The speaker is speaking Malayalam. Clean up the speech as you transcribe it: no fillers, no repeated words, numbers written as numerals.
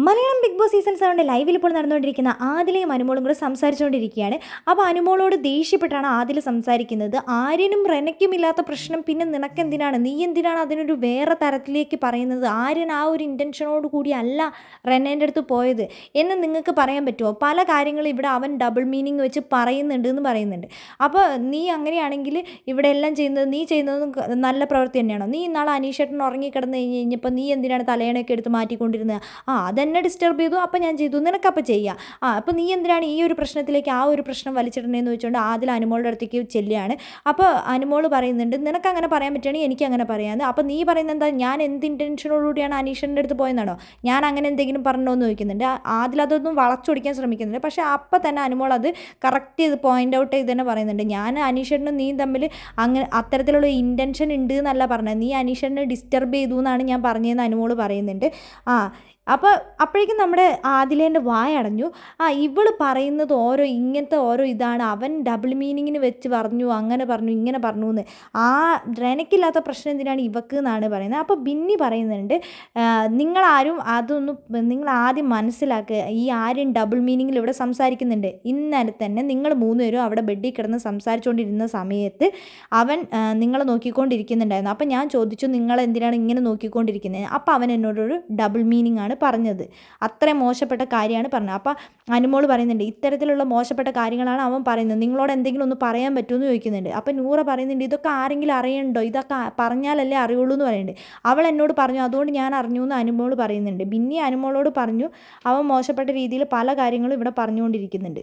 മലയാളം ബിഗ് ബോസ് സീസൺ 7 ലൈവിൽ ഇപ്പോൾ നടന്നുകൊണ്ടിരിക്കുന്ന ആദിലയും അനുമോളും കൂടെ സംസാരിച്ചുകൊണ്ടിരിക്കുകയാണ്. അപ്പോൾ അനുമോളോട് ദേഷ്യപ്പെട്ടാണ് ആദിൽ സംസാരിക്കുന്നത്. ആര്യനും റെനയ്ക്കും ഇല്ലാത്ത പ്രശ്നം പിന്നെ നിനക്കെന്തിനാണ്, നീ എന്തിനാണ് അതിനൊരു വേറെ തരത്തിലേക്ക് പറയുന്നത്? ആര്യൻ ആ ഒരു ഇൻറ്റൻഷനോട് കൂടി അല്ല റെനേൻ്റെ അടുത്ത് പോയത് എന്ന് നിങ്ങൾക്ക് പറയാൻ പറ്റുമോ? പല കാര്യങ്ങളും ഇവിടെ അവൻ ഡബിൾ മീനിങ് വെച്ച് പറയുന്നുണ്ട് എന്ന് പറയുന്നുണ്ട്. അപ്പോൾ നീ അങ്ങനെയാണെങ്കിൽ ഇവിടെ എല്ലാം ചെയ്യുന്നത്, നീ ചെയ്യുന്നതും നല്ല പ്രവൃത്തി തന്നെയാണോ? നീ ഇന്നാളെ അനീഷേട്ടൻ ഉറങ്ങിക്കിടന്ന് കഴിഞ്ഞപ്പോൾ നീ എന്തിനാണ് തലയണയൊക്കെ എടുത്ത് മാറ്റിക്കൊണ്ടിരുന്നത്? അതെന്നെ ഡിസ്റ്റർബ് ചെയ്തു, അപ്പം ഞാൻ ചെയ്തു, നിനക്കപ്പം ചെയ്യാം. അപ്പോൾ നീ എന്തിനാണ് ഈ ഒരു പ്രശ്നത്തിലേക്ക് ആ ഒരു പ്രശ്നം വലിച്ചിടണേന്ന് വെച്ചുകൊണ്ട് ആദിൽ അനുമോളുടെ അടുത്തേക്ക് ചെല്ലുകയാണ്. അപ്പോൾ അനുമോൾ പറയുന്നുണ്ട്, നിനക്കങ്ങനെ പറയാൻ പറ്റുകയാണെങ്കിൽ എനിക്ക് അങ്ങനെ പറയാമെന്ന്. അപ്പോൾ നീ പറയുന്നത് എന്താ, ഞാൻ എന്ത് ഇൻറ്റൻഷനോടുകൂടിയാണ് അനീഷൻ്റെ അടുത്ത് പോയെന്നാണോ? ഞാൻ അങ്ങനെ എന്തെങ്കിലും പറഞ്ഞോ എന്ന് ചോദിക്കുന്നുണ്ട്. ആദിൽ അതൊന്നും വളച്ചൊടിക്കാൻ ശ്രമിക്കുന്നുണ്ട്. പക്ഷേ അപ്പം തന്നെ അനുമോൾ അത് കറക്റ്റ് ചെയ്ത് പോയിൻ്റ് ഔട്ട് ചെയ്ത് തന്നെ പറയുന്നുണ്ട്, ഞാൻ അനീഷനും നീ തമ്മിൽ അങ്ങനെ അത്തരത്തിലുള്ള ഇൻറ്റൻഷൻ ഉണ്ട് എന്നല്ല പറഞ്ഞത്, നീ അനീഷനെ ഡിസ്റ്റർബ് ചെയ്തു എന്നാണ് ഞാൻ പറഞ്ഞതെന്ന് അനുമോൾ പറയുന്നുണ്ട്. അപ്പോൾ അപ്പോഴേക്കും നമ്മുടെ ആദിലേൻ്റെ വായടഞ്ഞു. ഇവൾ പറയുന്നത് ഇങ്ങനത്തെ ഓരോ ഇതാണ്, അവൻ ഡബിൾ മീനിങ്ങിന് വെച്ച് പറഞ്ഞു, അങ്ങനെ പറഞ്ഞു ഇങ്ങനെ പറഞ്ഞു എന്ന്. റെനയ്ക്കില്ലാത്ത പ്രശ്നം എന്തിനാണ് ഇവക്ക് എന്നാണ് പറയുന്നത്. അപ്പോൾ ബിന്നി പറയുന്നുണ്ട്, നിങ്ങളാരും നിങ്ങൾ ആദ്യം മനസ്സിലാക്കുക, ഈ ആരും ഡബിൾ മീനിങ്ങിൽ ഇവിടെ സംസാരിക്കുന്നുണ്ട്. ഇന്നലെ തന്നെ നിങ്ങൾ 3 പേരും അവിടെ ബെഡിൽ കിടന്ന് സംസാരിച്ചുകൊണ്ടിരുന്ന സമയത്ത് അവൻ നിങ്ങളെ നോക്കിക്കൊണ്ടിരിക്കുന്നുണ്ടായിരുന്നു. അപ്പോൾ ഞാൻ ചോദിച്ചു, നിങ്ങൾ എന്തിനാണ് ഇങ്ങനെ നോക്കിക്കൊണ്ടിരിക്കുന്നത്? അപ്പോൾ അവൻ എന്നോടൊരു ഡബിൾ മീനിങ് ആണ് പറഞ്ഞത്, അത്രയും മോശപ്പെട്ട കാര്യമാണ് പറഞ്ഞത്. അപ്പോൾ അനുമോൾ പറയുന്നുണ്ട്, ഇത്തരത്തിലുള്ള മോശപ്പെട്ട കാര്യങ്ങളാണ് അവൻ പറയുന്നത്, നിങ്ങളോട് എന്തെങ്കിലും ഒന്ന് പറയാൻ പറ്റുമെന്ന് ചോദിക്കുന്നുണ്ട്. അപ്പോൾ നൂറ പറയുന്നുണ്ട്, ഇതൊക്കെ ആരെങ്കിലും അറിയണ്ടോ, ഇതൊക്കെ പറഞ്ഞാലല്ലേ അറിയുള്ളൂ എന്ന് പറയുന്നുണ്ട്. അവൾ എന്നോട് പറഞ്ഞു, അതുകൊണ്ട് ഞാൻ അറിഞ്ഞു എന്ന് അനുമോൾ പറയുന്നുണ്ട്. പിന്നെ അനുമോളോട് പറഞ്ഞു, അവൻ മോശപ്പെട്ട രീതിയിൽ പല കാര്യങ്ങളും ഇവിടെ പറഞ്ഞുകൊണ്ടിരിക്കുന്നുണ്ട്.